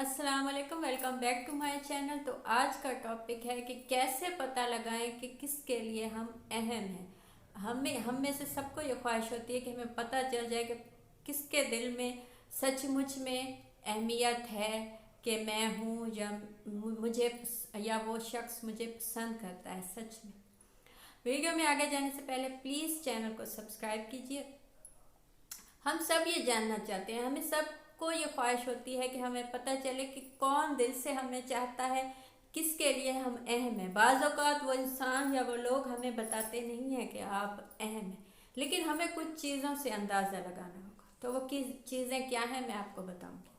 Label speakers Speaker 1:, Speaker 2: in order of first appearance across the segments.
Speaker 1: अस्सलाम वालेकुम, welcome back to my channel. तो आज का टॉपिक है कि कैसे पता लगाएं कि किसके लिए हम अहम हैं। हम में से सबको ये ख्वाहिश होती है कि हमें पता चल जाए कि किसके दिल में सचमुच में अहमियत है, कि मैं हूँ या मुझे या वो शख्स मुझे पसंद करता है सच में। वीडियो में आगे जाने से पहले प्लीज़ चैनल को सब्सक्राइब कीजिए। हम सब ये जानना चाहते हैं, हमें सबको ये ख्वाहिश होती है कि हमें पता चले कि कौन दिल से हमें चाहता है, किसके लिए हम अहम हैं। बाज़ औक़ात वो इंसान या वो लोग हमें बताते नहीं हैं कि आप अहम हैं, लेकिन हमें कुछ चीज़ों से अंदाज़ा लगाना होगा। तो वो चीज़ें क्या हैं, मैं आपको बताऊँगी।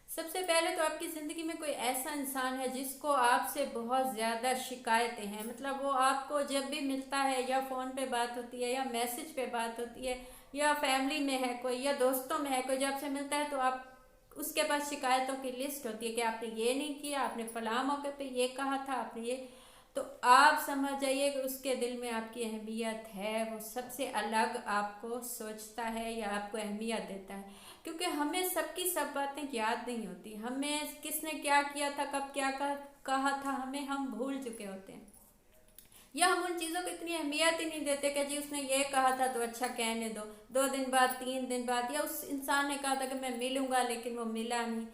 Speaker 1: सबसे पहले तो आपकी ज़िंदगी में कोई ऐसा इंसान है जिसको आपसे बहुत ज़्यादा शिकायतें हैं, मतलब वो आपको जब भी मिलता है या फ़ोन पे बात होती है या मैसेज पे बात होती है या फैमिली में है कोई या दोस्तों में है कोई, जब से मिलता है तो आप उसके पास शिकायतों की लिस्ट होती है कि आपने ये नहीं किया, आपने फलां मौके पे ये कहा था, आपने ये। तो आप समझ जाइए कि उसके दिल में आपकी अहमियत है, वो सबसे अलग आपको सोचता है या आपको अहमियत देता है। क्योंकि हमें सबकी सब बातें याद नहीं होती, हमें किसने क्या किया था, कब क्या कहा था, हम भूल चुके होते हैं। या हम उन चीज़ों को इतनी अहमियत ही नहीं देते कि जी उसने ये कहा था तो अच्छा कहने दो, 2 दिन बाद 3 दिन बाद। या उस इंसान ने कहा था कि मैं मिलूंगा लेकिन वो मिला नहीं।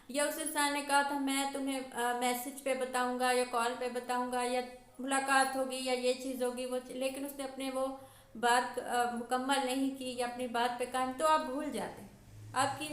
Speaker 1: या उस इंसान ने कहा था मैं तुम्हें मैसेज पे बताऊंगा या कॉल पे बताऊंगा या मुलाकात होगी या ये चीज़ होगी वो लेकिन उसने अपने वो बात मुकम्मल नहीं की या अपनी बात पे कायम, तो आप भूल जाते हैं। आपकी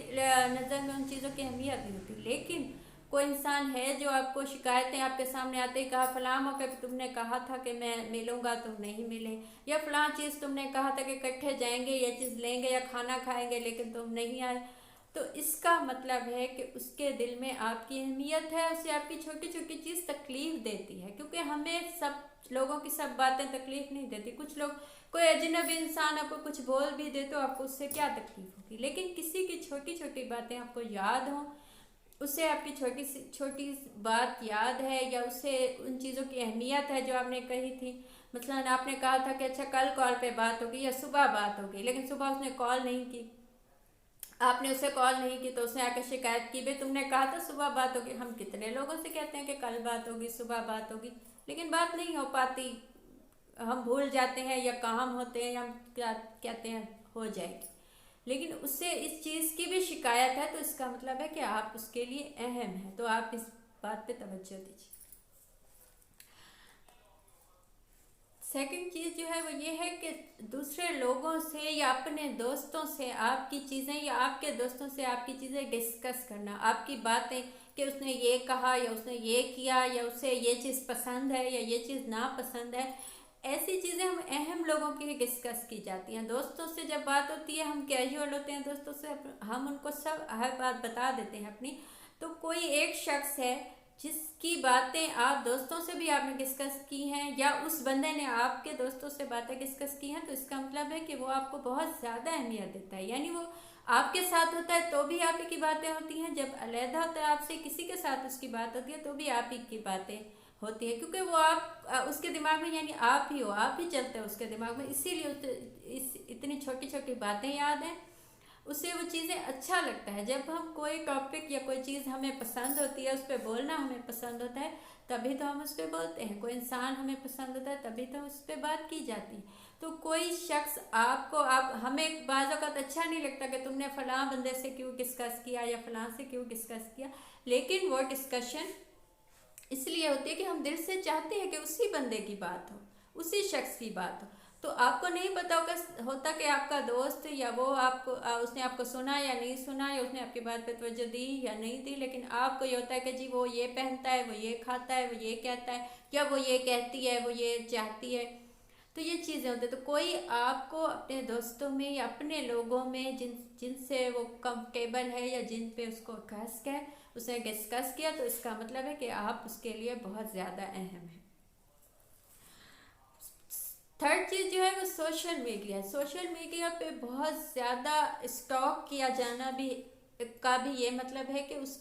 Speaker 1: नज़र में उन चीज़ों की अहमियत नहीं होती। लेकिन कोई इंसान है जो आपको शिकायतें आपके सामने आते ही कहा फलां मौके पे तुमने कहा था कि मैं मिलूंगा, तुम नहीं मिले। या फलां चीज़ तुमने कहा था कि इकट्ठे जाएंगे, ये चीज़ लेंगे या खाना खाएंगे, लेकिन तुम नहीं आए। तो इसका मतलब है कि उसके दिल में आपकी अहमियत है, उसे आपकी छोटी छोटी चीज़ तकलीफ़ देती है। क्योंकि हमें सब लोगों की सब बातें तकलीफ़ नहीं देती। कुछ लोग, कोई अजनबी इंसान आपको कुछ बोल भी दे तो आपको उससे क्या तकलीफ़ होगी, लेकिन किसी की छोटी छोटी बातें आपको याद हों, उसे आपकी छोटी सी छोटी बात याद है या उसे उन चीज़ों की अहमियत है जो आपने कही थी। मसलन आपने कहा था कि अच्छा कल कॉल पे बात होगी या सुबह बात होगी, लेकिन सुबह उसने कॉल नहीं की, आपने उसे कॉल नहीं की, तो उसने आकर शिकायत की भाई तुमने कहा था सुबह बात होगी। हम कितने लोगों से कहते हैं कि कल बात होगी, सुबह बात होगी, लेकिन बात नहीं हो पाती, हम भूल जाते हैं या काम होते हैं या हम क्या कहते हैं हो जाएगी। लेकिन उससे इस चीज़ की भी शिकायत है, तो इसका मतलब है कि आप उसके लिए अहम हैं। तो आप इस बात पे तवज्जो दीजिए। सेकंड चीज़ जो है वो ये है कि दूसरे लोगों से या अपने दोस्तों से आपकी चीज़ें या आपके दोस्तों से आपकी चीज़ें डिस्कस करना, आपकी बातें कि उसने ये कहा या उसने ये किया या उसे ये चीज़ पसंद है या ये चीज़ नापसंद है। ऐसी चीज़ें हम अहम लोगों की डिस्कस की जाती हैं। दोस्तों से जब बात होती है हम कैजुअल होते हैं, दोस्तों से हम उनको सब हर बात बता देते हैं अपनी। तो कोई एक शख्स है जिसकी बातें आप दोस्तों से भी आपने डिस्कस की हैं या उस बंदे ने आपके दोस्तों से बातें डिस्कस की हैं, तो इसका मतलब है कि वो आपको बहुत ज़्यादा अहमियत देता है। यानी वो आपके साथ होता है तो भी आप ही की बातें होती हैं, जब अलहदा होता है आपसे किसी के साथ उसकी बात होती है तो भी आप ही की बातें होती है। क्योंकि वो आप उसके दिमाग में यानी आप ही हो, आप ही चलते हो उसके दिमाग में, इसीलिए उसे इतनी छोटी छोटी बातें याद हैं, उसे वो चीज़ें अच्छा लगता है। जब हम कोई टॉपिक या कोई चीज़ हमें पसंद होती है, उस पर बोलना हमें पसंद होता है, तभी तो हम उस पर बोलते हैं। कोई इंसान हमें पसंद होता है तभी तो उस पर बात की जाती है। तो कोई शख्स आपको आप हमें बाज़ औक़ात अच्छा नहीं लगता कि तुमने फ़लाँ बंदे से क्यों डिस्कस किया या फ़लाँ से क्यों डिस्कस किया, लेकिन वो डिस्कशन इसलिए होती है कि हम दिल से चाहते हैं कि उसी बंदे की बात हो, उसी शख्स की बात हो। तो आपको नहीं पता होता कि आपका दोस्त या वो आपको उसने आपको सुना या नहीं सुना, या उसने आपकी बात पे तवज्जो दी या नहीं दी, लेकिन आपको ये होता है कि जी वो ये पहनता है, वो ये खाता है, वो ये कहता है, या वो ये कहती है, वो ये चाहती है। तो ये चीज़ें होती है। तो कोई आपको अपने दोस्तों में या अपने लोगों में जिनसे वो कंफर्टेबल है या जिन पे उसको ट्रस्ट है, उसने डिस्कस किया, तो इसका मतलब है कि आप उसके लिए बहुत ज़्यादा अहम है। थर्ड चीज़ जो है वो सोशल मीडिया। सोशल मीडिया पे बहुत ज़्यादा स्टॉक किया जाना भी का भी ये मतलब है कि उस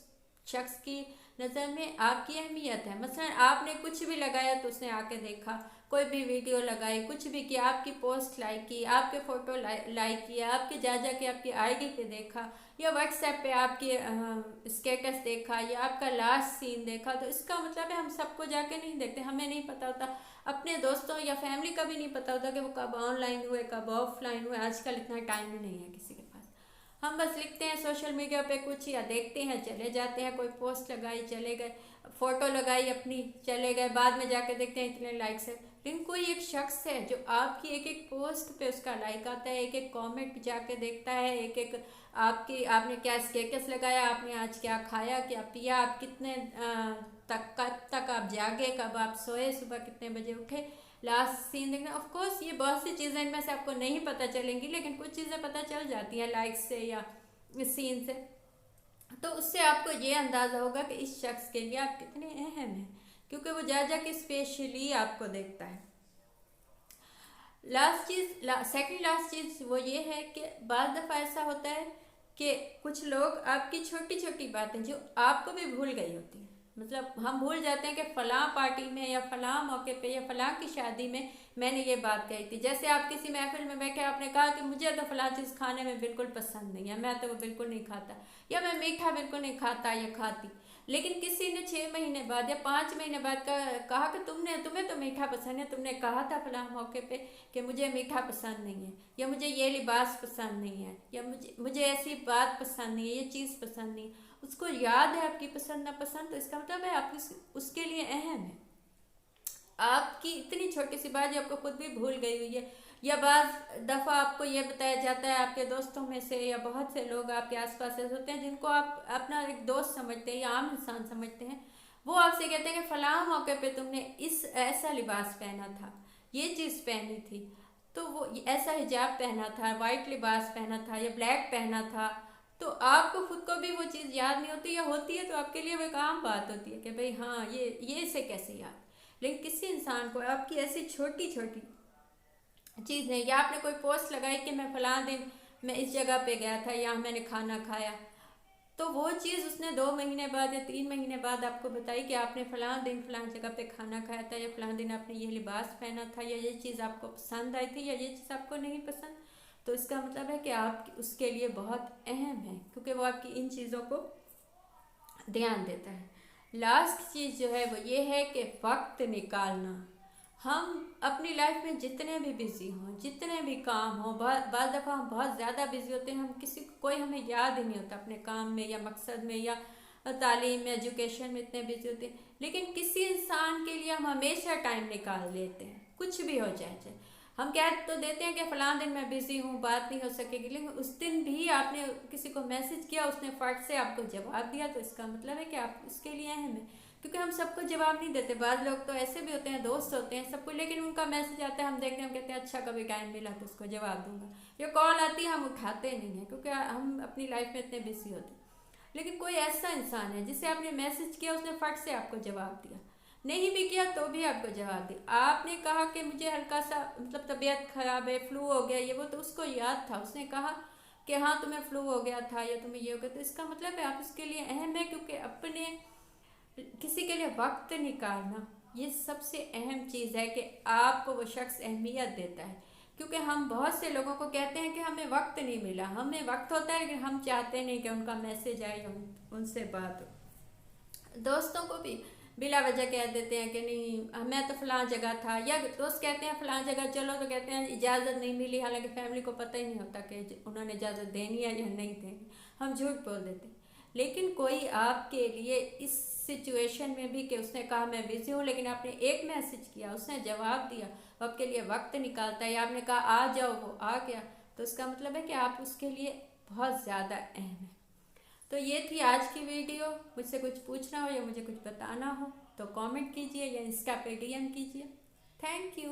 Speaker 1: शख्स की नज़र में आपकी अहमियत है। मसलन आपने कुछ भी लगाया तो उसने आके देखा, कोई भी वीडियो लगाई, कुछ भी किया, आपकी पोस्ट लाइक की, आपके फ़ोटो लाइक किया, आपके जा के आपकी आईडी पे देखा, या व्हाट्सएप पे आपके स्टेटस देखा, या आपका लास्ट सीन देखा, तो इसका मतलब है हम सबको जाके नहीं देखते, हमें नहीं पता होता, अपने दोस्तों या फैमिली का भी नहीं पता होता कि वो कब ऑनलाइन हुए, कब ऑफलाइन हुए। आजकल इतना टाइम ही नहीं है किसी के पास। हम बस लिखते हैं सोशल मीडिया पे कुछ, या देखते हैं चले जाते हैं, कोई पोस्ट लगाई चले गए, फ़ोटो लगाई अपनी चले गए, बाद में जाके देखते हैं इतने लाइक्स है। लेकिन कोई एक शख्स है जो आपकी एक एक पोस्ट पे उसका लाइक आता है, एक एक कमेंट जाके देखता है, एक एक आपने क्या स्टेटस लगाया, आपने आज क्या खाया क्या पिया, आप कितने तक कब तक आप जागे, कब आप सोए, सुबह कितने बजे उठे, लास्ट सीन देखना। ऑफ कोर्स ये बहुत सी चीज़ें इनमें से आपको नहीं पता चलेंगी, लेकिन कुछ चीज़ें पता चल जाती हैं लाइक से या सीन से। तो उससे आपको ये अंदाज़ा होगा कि इस शख्स के लिए आप कितने अहम हैं, क्योंकि वो जा के स्पेशली आपको देखता है। सेकंड लास्ट चीज़ वो ये है कि बाज़ दफ़ा ऐसा होता है कि कुछ लोग आपकी छोटी छोटी बातें जो आपको भी भूल गई होती हैं, मतलब हम भूल जाते हैं कि फ़लाँ पार्टी में या फ़लाँ मौके पे या फ़लाँ की शादी में मैंने ये बात कही थी। जैसे आप किसी महफिल में बैठे, आपने कहा कि मुझे तो फ़लाँ चीज़ खाने में बिल्कुल पसंद नहीं है, मैं तो वो बिल्कुल नहीं खाता, या मैं मीठा बिल्कुल नहीं खाता या खाती। लेकिन किसी ने 6 महीने बाद या 5 महीने बाद कहा कि तुम्हें तो मीठा पसंद है, तुमने कहा था फ़लाँ मौके पे कि मुझे मीठा पसंद नहीं है, या मुझे ये लिबास पसंद नहीं है, या मुझे ऐसी बात पसंद नहीं है, ये चीज़ पसंद नहीं है। उसको याद है आपकी पसंद नापसंद, तो इसका मतलब है आप उसके लिए अहम है। आपकी इतनी छोटी सी बात जो आपको खुद भी भूल गई हुई है, या बाज़ दफ़ा आपको ये बताया जाता है आपके दोस्तों में से, या बहुत से लोग आपके आसपास ऐसे होते हैं जिनको आप अपना एक दोस्त समझते हैं या आम इंसान समझते हैं, वो आपसे कहते हैं कि फ़लाँ मौके पे तुमने ऐसा लिबास पहना था, ये चीज़ पहनी थी, तो वो ऐसा हिजाब पहना था, वाइट लिबास पहना था, या ब्लैक पहना था। तो आपको खुद को भी वो चीज़ याद नहीं होती, या होती है तो आपके लिए वो एक आम बात होती है कि भाई हाँ ये इसे कैसे याद। लेकिन किसी इंसान को आपकी ऐसी छोटी छोटी चीज़ नहीं, या आपने कोई पोस्ट लगाई कि मैं फ़लाँ दिन मैं इस जगह पे गया था, यहाँ मैंने खाना खाया, तो वो चीज़ उसने 2 महीने बाद या 3 महीने बाद आपको बताई कि आपने फ़लाँ दिन फ़लाँ जगह पे खाना खाया था, या फ़लाँ दिन आपने ये लिबास पहना था, या ये चीज़ आपको पसंद आई थी, या ये चीज़ आपको नहीं पसंद। तो इसका मतलब है कि आप उसके लिए बहुत अहम है, क्योंकि वो आपकी इन चीज़ों को ध्यान देता है। लास्ट चीज़ जो है वो ये है कि वक्त निकालना। हम अपनी लाइफ में जितने भी बिज़ी हों, जितने भी काम हों, बाज़ दफ़ा हम बहुत ज़्यादा बिज़ी होते हैं, हम कोई हमें याद ही नहीं होता अपने काम में या मकसद में या तालीम में, एजुकेशन में इतने बिज़ी होते हैं। लेकिन किसी इंसान के लिए हम हमेशा टाइम निकाल लेते हैं, कुछ भी हो जाए। हम कह तो देते हैं कि फ़लाँ दिन मैं बिज़ी हूँ, बात नहीं हो सकेगी, लेकिन उस दिन भी आपने किसी को मैसेज किया, उसने फट से आपको जवाब दिया, तो इसका मतलब है कि आप उसके लिए अहम है। क्योंकि हम सबको जवाब नहीं देते, बाद लोग तो ऐसे भी होते हैं, दोस्त होते हैं सबको, लेकिन उनका मैसेज आता है, हम देखते हैं, हम कहते हैं अच्छा कभी टाइम मिला तो उसको जवाब दूंगा, या कॉल आती है हम उठाते नहीं हैं क्योंकि हम अपनी लाइफ में इतने बिजी होते हैं। लेकिन कोई ऐसा इंसान है जिसे आपने मैसेज किया, उसने फट से आपको जवाब दिया, नहीं भी किया तो भी आपको जवाब दिया। आपने कहा कि मुझे हल्का सा मतलब तबीयत ख़राब है, फ्लू हो गया, ये वो, तो उसको याद था, उसने कहा कि हाँ तुम्हें फ्लू हो गया था या तुम्हें ये हो गया, तो इसका मतलब है आप उसके लिए अहम है। क्योंकि अपने किसी के लिए वक्त निकालना ये सबसे अहम चीज़ है कि आपको वो शख्स अहमियत देता है। क्योंकि हम बहुत से लोगों को कहते हैं कि हमें वक्त नहीं मिला, हमें वक्त होता है लेकिन हम चाहते नहीं कि उनका मैसेज आए या उनसे बात हो। दोस्तों को भी बिला वजह कह देते हैं कि नहीं मैं तो फ़लाँ जगह था, या दोस्त कहते हैं फ़लाँ जगह चलो तो कहते हैं इजाज़त नहीं मिली, हालांकि फैमिली को पता ही नहीं होता कि उन्होंने इजाज़त देनी है या नहीं देनी, हम झूठ बोल देते हैं। लेकिन कोई आपके लिए इस सिचुएशन में भी कि उसने कहा मैं बिज़ी हूँ, लेकिन आपने एक मैसेज किया, उसने जवाब दिया, वो आपके लिए वक्त निकालता है, या आपने कहा आ जाओ, वो आ गया, तो इसका मतलब है कि आप उसके लिए बहुत ज़्यादा अहम है। तो ये थी आज की वीडियो। मुझसे कुछ पूछना हो या मुझे कुछ बताना हो तो कमेंट कीजिए या इंस्टा पे DM कीजिए। Thank you.